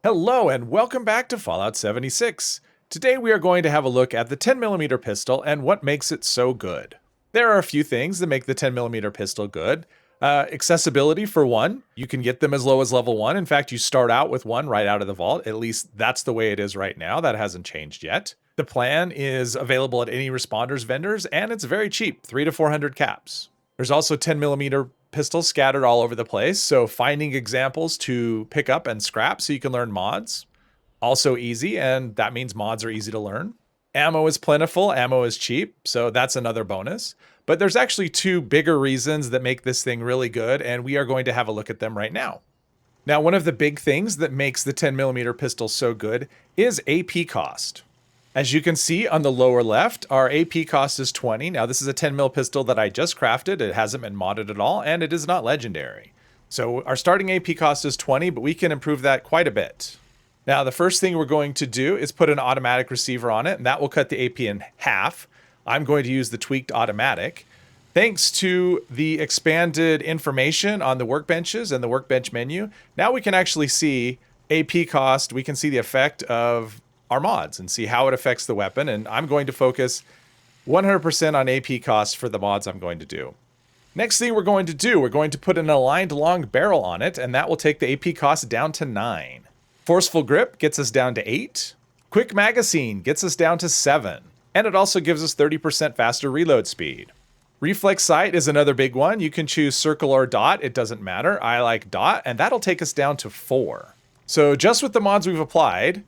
Hello and welcome back to Fallout 76. Today we are going to have a look at the 10mm pistol and what makes it so good. There are a few things that make the 10mm pistol good. Accessibility for one, you can get them as low as level 1. In fact, you start out with one right out of the vault. At least that's the way it is right now. That hasn't changed yet. The plan is available at any Responders vendors and it's very cheap, 300 to 400 caps. There's also 10mm pistols scattered all over the place, so finding examples to pick up and scrap so you can learn mods, also easy, and that means mods are easy to learn. Ammo is plentiful, ammo is cheap, so that's another bonus. But there's actually two bigger reasons that make this thing really good, and we are going to have a look at them right now. Now, one of the big things that makes the 10mm pistol so good is AP cost. As you can see on the lower left, our AP cost is 20. Now this is a 10mm pistol that I just crafted. It hasn't been modded at all, and it is not legendary. So our starting AP cost is 20, but we can improve that quite a bit. Now the first thing we're going to do is put an automatic receiver on it, and that will cut the AP in half. I'm going to use the tweaked automatic. Thanks to the expanded information on the workbenches and the workbench menu, now we can actually see AP cost. We can see the effect of our mods and see how it affects the weapon. And I'm going to focus 100% on AP costs for the mods I'm going to do. Next thing we're going to put an aligned long barrel on it, and that will take the AP cost down to 9. Forceful grip gets us down to 8. Quick magazine gets us down to 7. And it also gives us 30% faster reload speed. Reflex sight is another big one. You can choose circle or dot. It doesn't matter. I like dot, and that'll take us down to 4. So just with the mods we've applied,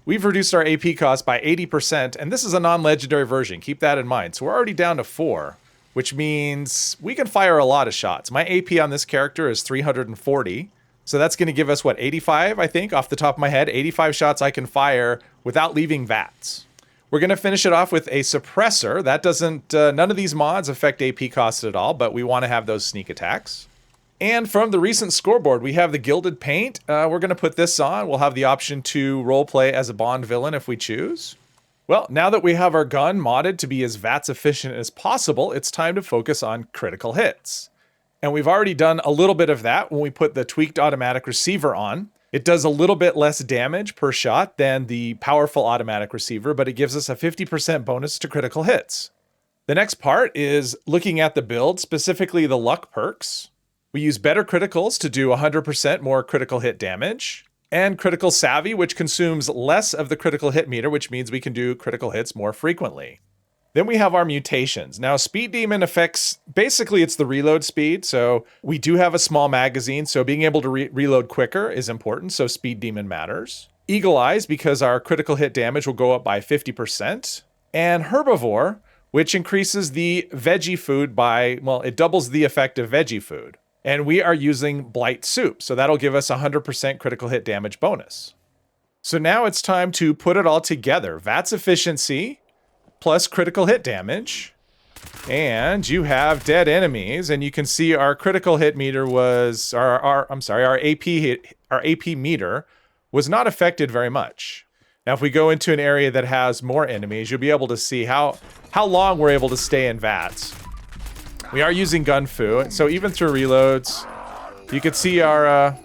we've reduced our AP cost by 80%, and this is a non-legendary version. Keep that in mind. So we're already down to 4, which means we can fire a lot of shots. My AP on this character is 340, so that's going to give us, 85, I think, off the top of my head. 85 shots I can fire without leaving VATS. We're going to finish it off with a suppressor. That doesn't, none of these mods affect AP cost at all, but we want to have those sneak attacks. And from the recent scoreboard, we have the Gilded Paint. We're going to put this on. We'll have the option to roleplay as a Bond villain if we choose. Well, now that we have our gun modded to be as VATS efficient as possible, it's time to focus on critical hits. And we've already done a little bit of that when we put the tweaked automatic receiver on. It does a little bit less damage per shot than the powerful automatic receiver, but it gives us a 50% bonus to critical hits. The next part is looking at the build, specifically the luck perks. We use better criticals to do 100% more critical hit damage, and critical savvy, which consumes less of the critical hit meter, which means we can do critical hits more frequently. Then we have our mutations. Now, Speed Demon affects, basically it's the reload speed, so we do have a small magazine, so being able to reload quicker is important, so Speed Demon matters. Eagle Eyes, because our critical hit damage will go up by 50%. And Herbivore, which increases the veggie food by, well, it doubles the effect of veggie food. And we are using Blight Soup, so that'll give us 100% critical hit damage bonus. So now it's time to put it all together. VATS efficiency plus critical hit damage. And you have dead enemies, and you can see our critical hit meter was, our AP meter was not affected very much. Now, if we go into an area that has more enemies, you'll be able to see how long we're able to stay in VATS. We are using Gun Fu, so even through reloads, you can see our,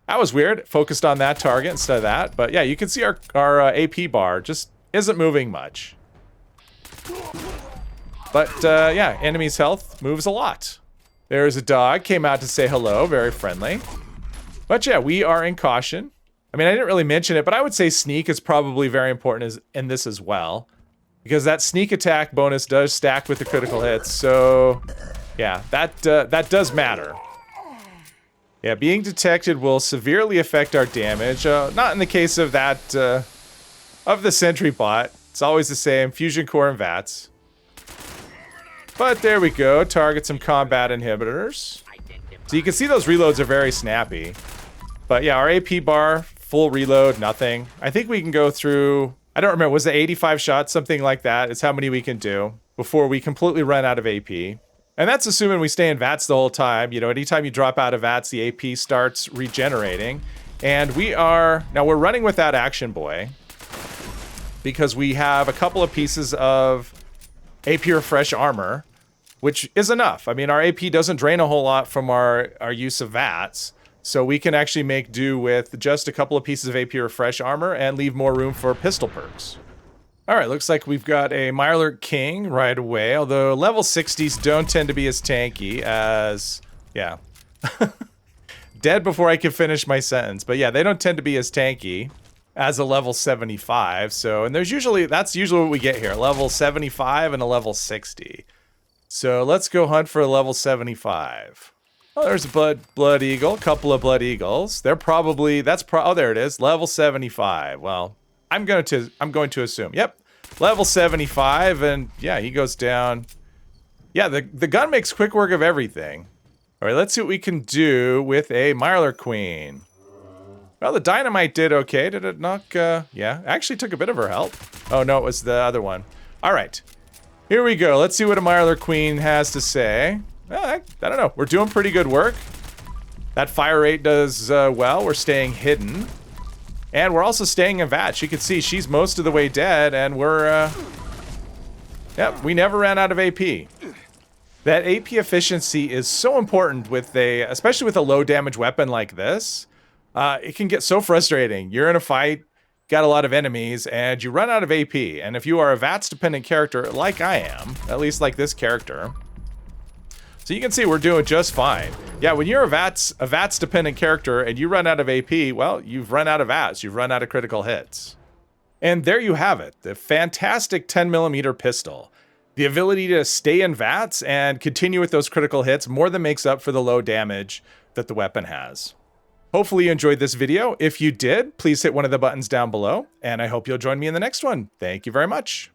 that was weird, focused on that target instead of that, but yeah, you can see our AP bar just isn't moving much. But yeah, enemy's health moves a lot. There's a dog, came out to say hello, very friendly. But yeah, we are in caution. I mean, I didn't really mention it, but I would say sneak is probably very important in this as well. Because that sneak attack bonus does stack with the critical hits, so yeah, that does matter. Yeah, being detected will severely affect our damage. Not in the case of that, of the sentry bot. It's always the same, fusion core and VATS. But there we go, target some combat inhibitors. So you can see those reloads are very snappy. But yeah, our AP bar, full reload, nothing. I think we can go through, I don't remember, was it 85 shots? Something like that. It's how many we can do before we completely run out of AP. And that's assuming we stay in VATS the whole time. You know, anytime you drop out of VATS, the AP starts regenerating. And now we're running without Action Boy because we have a couple of pieces of AP Refresh armor, which is enough. I mean, our AP doesn't drain a whole lot from our use of VATS, So we can actually make do with just a couple of pieces of AP Refresh armor and leave more room for pistol perks. All right, looks like we've got a Mirelurk King right away, although level 60s don't tend to be as tanky as, yeah. Dead before I can finish my sentence. But yeah, they don't tend to be as tanky as a level 75. So, and that's usually what we get here, level 75 and a level 60. So let's go hunt for a level 75. Oh, there's a blood eagle, couple of blood eagles. They're probably, oh, there it is, level 75. Well, I'm going to assume, yep, level 75, and yeah, he goes down. Yeah, the gun makes quick work of everything. All right, let's see what we can do with a Mirelurk Queen. Well, the dynamite did okay. Did it knock, yeah, actually took a bit of her health. Oh no, it was the other one. All right, here we go. Let's see what a Mirelurk Queen has to say. I don't know, we're doing pretty good work. That fire rate does well, we're staying hidden. And we're also staying in VATS. You can see she's most of the way dead, and we're, yep, we never ran out of AP. That AP efficiency is so important with especially with a low damage weapon like this. It can get so frustrating. You're in a fight, got a lot of enemies, and you run out of AP. And if you are a VATS dependent character, like I am, at least like this character, so you can see we're doing just fine. Yeah, when you're a VATS dependent character and you run out of AP, well, you've run out of VATS, you've run out of critical hits. And there you have it, the fantastic 10mm pistol. The ability to stay in VATS and continue with those critical hits more than makes up for the low damage that the weapon has. Hopefully you enjoyed this video. If you did, please hit one of the buttons down below, and I hope you'll join me in the next one. Thank you very much.